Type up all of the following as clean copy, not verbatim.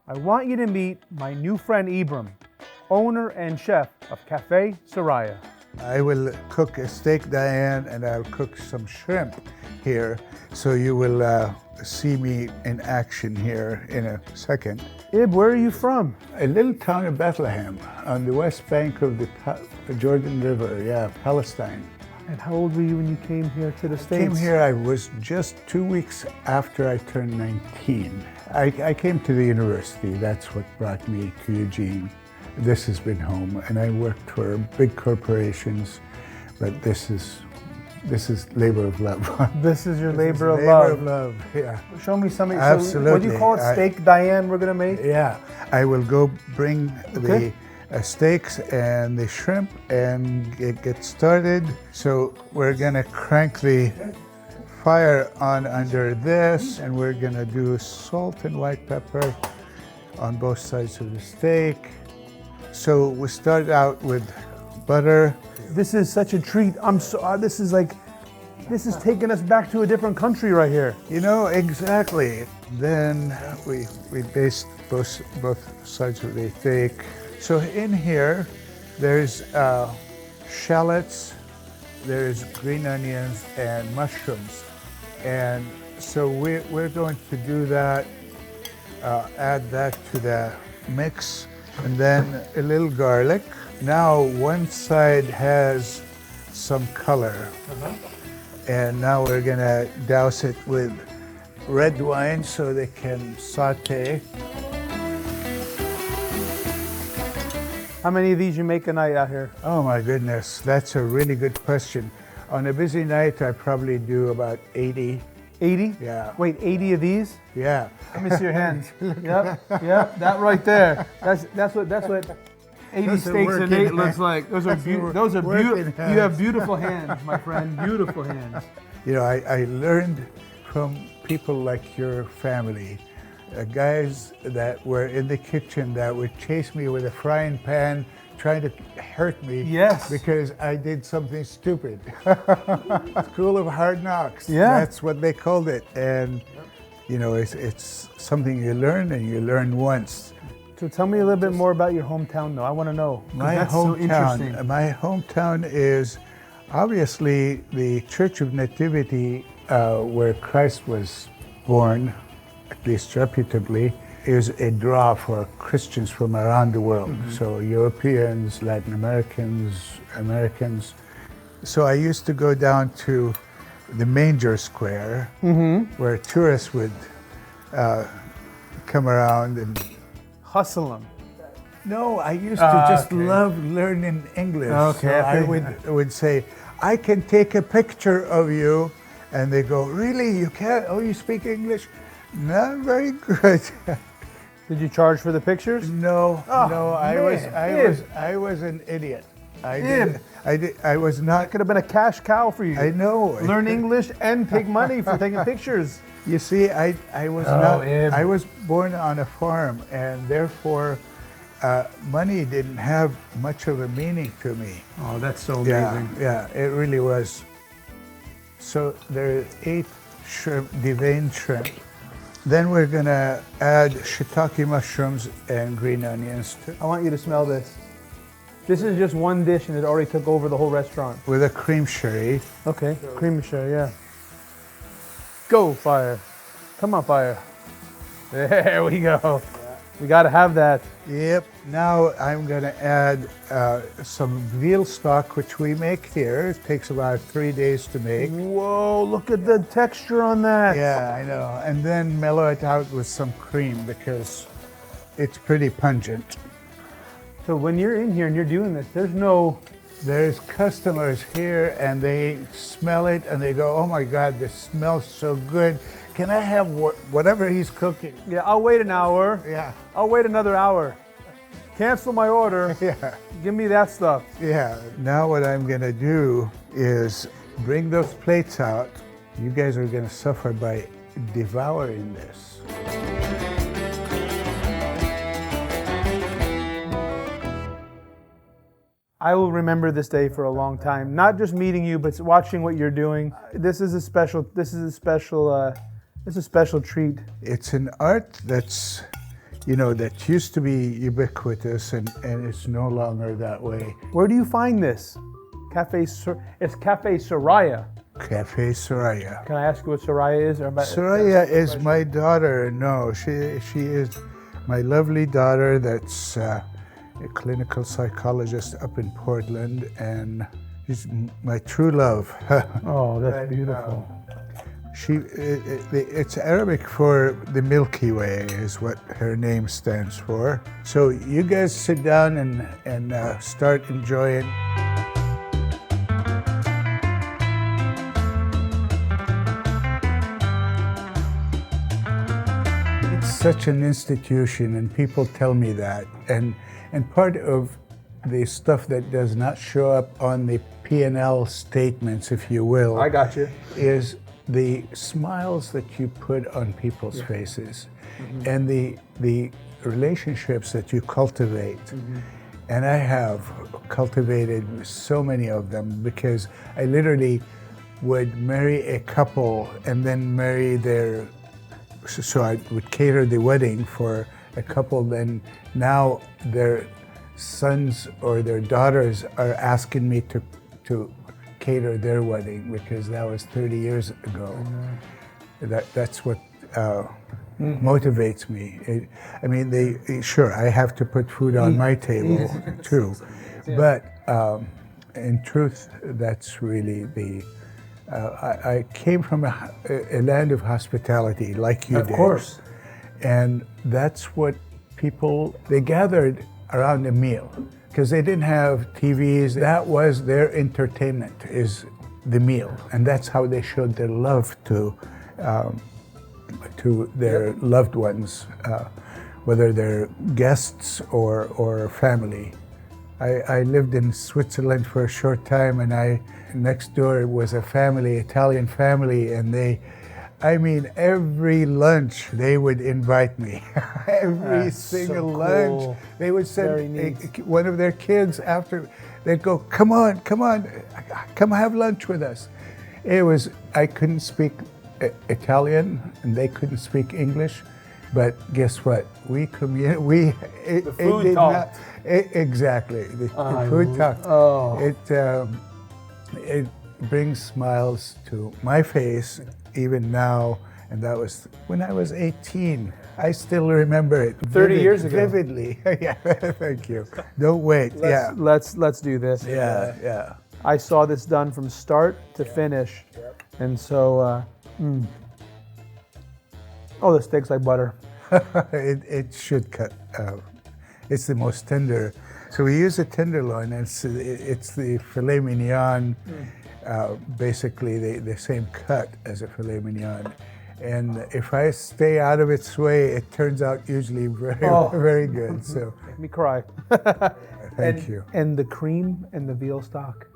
I want you to meet my new friend Ibram, owner and chef of Cafe Soriah. I will cook a steak Diane and I'll cook some shrimp here. So you will see me in action here in a second. Ib, where are you from? A little town of Bethlehem on the west bank of the Jordan River, Palestine. And how old were you when you came here to the States? I came here, I was just 2 weeks after I turned 19. I came to the university, that's what brought me to Eugene. This has been home, and I worked for big corporations, but this is labor of love. This is your labor of love. Yeah. Show me something. Absolutely. So what do you call it? Steak Diane we're gonna make? Yeah. I will go bring the steaks and the shrimp and get started. So we're gonna crank the fire on under this, and we're gonna do salt and white pepper on both sides of the steak. So we start out with butter. This is such a treat. This is taking us back to a different country right here. You know, exactly. Then we baste both sides of the steak. So in here, there's shallots, there's green onions and mushrooms. And so we're going to do that, add that to the mix, and then a little garlic. Now one side has some color, and now we're gonna douse it with red wine so they can saute. How many of these you make a night out here? Oh my goodness, that's a really good question. On a busy night, I probably do about 80. 80? Yeah. Wait, 80 of these? Yeah. Let me see your hands. Yep, that right there. That's what 80 steaks a night looks like. Those are beautiful. You have beautiful hands, my friend. Beautiful hands. You know, I learned from people like your family, guys that were in the kitchen that would chase me with a frying pan, trying to hurt me. Yes. Because I did something stupid. School of hard knocks. Yeah. That's what they called it. And you know, it's something you learn, and you learn once. So tell me a little bit more about your hometown, though. I want to know. My hometown is obviously the Church of Nativity, where Christ was born, at least reputably, is a draw for Christians from around the world. Mm-hmm. So Europeans, Latin Americans. So I used to go down to the Manger Square, where tourists would come around and hustle them. No, I used to just love learning English. Okay. So I would say, I can take a picture of you, and they go, really, you can't? Oh, you speak English? Not very good. Did you charge for the pictures? No, I was an idiot. I was not. That could have been a cash cow for you. I know. Learn English and take money for taking pictures. You see, I was not. Ib. I was born on a farm, and therefore, money didn't have much of a meaning to me. Oh, that's so amazing. Yeah, it really was. So there are 8 shrimp, deveined shrimp. Then we're gonna add shiitake mushrooms and green onions I want you to smell this. This is just one dish, and it already took over the whole restaurant. with a cream sherry. Okay, cream sherry, yeah. Go, fire. Come on, fire. There we go. We gotta have that. Yep. Now I'm gonna add some veal stock, which we make here. It takes about 3 days to make. Whoa, look at the texture on that. Yeah, I know. And then mellow it out with some cream because it's pretty pungent. So when you're in here and you're doing this, There's customers here and they smell it and they go, oh my God, this smells so good. Can I have whatever he's cooking? Yeah, I'll wait an hour. Yeah. I'll wait another hour. Cancel my order. Yeah. Give me that stuff. Yeah. Now what I'm gonna do is bring those plates out. You guys are gonna suffer by devouring this. I will remember this day for a long time. Not just meeting you, but watching what you're doing. This is a special treat. It's an art that's you know, that used to be ubiquitous and it's no longer that way. Where do you find this? It's Cafe Soriah. Cafe Soriah. Can I ask you what Soriah is? Soriah is my daughter. No, she is my lovely daughter that's a clinical psychologist up in Portland, and she's my true love. Oh, that's beautiful. It's Arabic for the Milky Way is what her name stands for. So you guys sit down and start enjoying. It's such an institution, and people tell me that. And part of the stuff that does not show up on the P&L statements, if you will, I got you, is the smiles that you put on people's faces, and the relationships that you cultivate. And I have cultivated so many of them, because I literally would marry a couple and then marry their, so I would cater the wedding for a couple, then now their sons or their daughters are asking me to cater their wedding, because that was 30 years ago. That's what motivates me. I mean, sure, I have to put food on my table too, but in truth, that's really the. I came from a land of hospitality, like you did. Of course. And that's what people, they gathered around a meal, because they didn't have TVs. That was their entertainment, is the meal. And that's how they showed their love to their loved ones, whether they're guests or family. I lived in Switzerland for a short time, and next door was a family, Italian family, and I mean, every lunch they would invite me. Every single lunch. They would send one of their kids after, they'd go, come on, come have lunch with us. I couldn't speak Italian, and they couldn't speak English, but guess what? The food talked. Exactly, the food talked. Oh. It brings smiles to my face even now, and that was when I was 18. I still remember it. 30 years ago. Vividly. Yeah, thank you. Don't wait. Let's do this. Yeah. I saw this done from start to finish, and so. Oh, the steak's like butter. It should cut. It's the most tender. So we use a tenderloin, and it's the filet mignon, basically the same cut as a filet mignon. And if I stay out of its way, it turns out usually very good. So make me cry. Thank you. And the cream and the veal stock.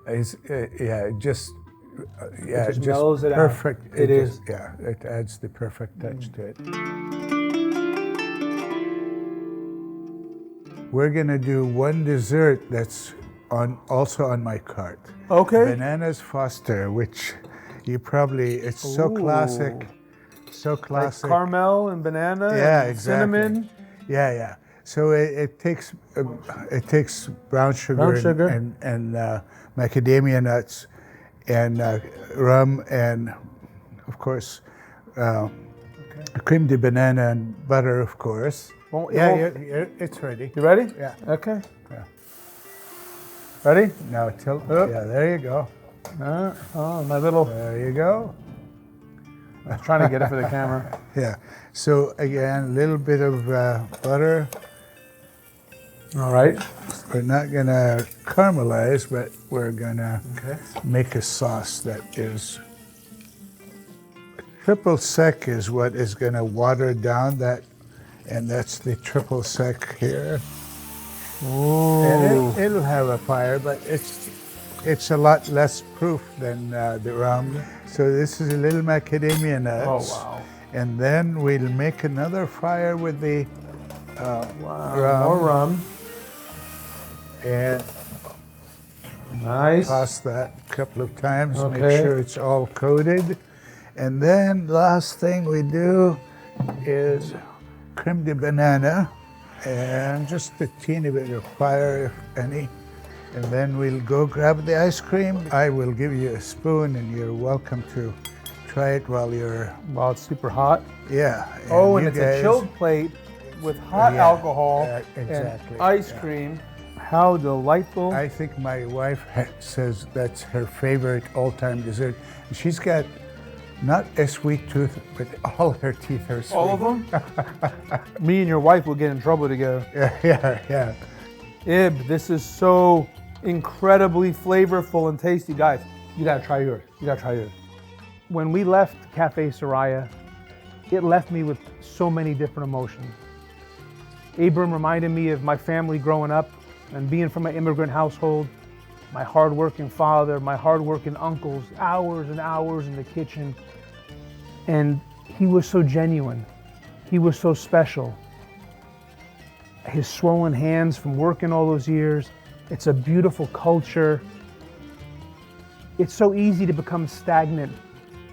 Just mellows it perfect. Out. It adds the perfect touch to it. We're gonna do one dessert that's also on my cart. Okay. Bananas Foster, which you probably, it's so classic. So classic. Like caramel and banana. Yeah, and exactly. Cinnamon. Yeah. So it takes brown sugar, and macadamia nuts and rum, and of course creme de banana and butter, of course. It's ready. You ready? Yeah. Okay. Yeah. Ready? Now yeah, there you go. My little. There you go. I was trying to get it for the camera. Yeah. So again, a little bit of butter. All right. We're not gonna caramelize, but we're gonna make a sauce that is triple sec is what is gonna water down that, and that's the triple sec here. Ooh. And it'll have a fire, but it's a lot less proof than the rum. So this is a little macadamia nuts. Oh wow! And then we'll make another fire with the rum. More rum. And nice. toss that a couple of times, Okay. make sure it's all coated. And then last thing we do is creme de banana. And just a teeny bit of fire, if any. And then we'll go grab the ice cream. I will give you a spoon and you're welcome to try it while it's super hot. Yeah. And it's a chilled plate with hot alcohol exactly, and ice cream. How delightful. I think my wife says that's her favorite all-time dessert. She's got not a sweet tooth, but all her teeth are sweet. All of them? Me and your wife will get in trouble together. Yeah. Ib, this is so incredibly flavorful and tasty. Guys, you gotta try yours. When we left Cafe Soriah, it left me with so many different emotions. Abram reminded me of my family growing up and being from an immigrant household, my hardworking father, my hardworking uncles, hours and hours in the kitchen. And he was so genuine. He was so special. His swollen hands from working all those years. It's a beautiful culture. It's so easy to become stagnant,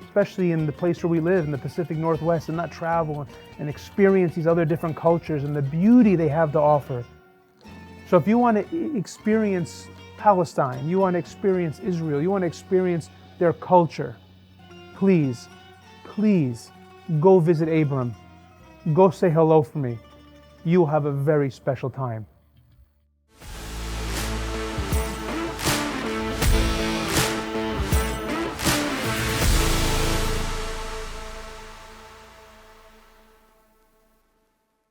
especially in the place where we live in the Pacific Northwest, and not travel and experience these other different cultures and the beauty they have to offer. So if you want to experience Palestine, you want to experience Israel, you want to experience their culture, please go visit Abram. Go say hello for me. You'll have a very special time.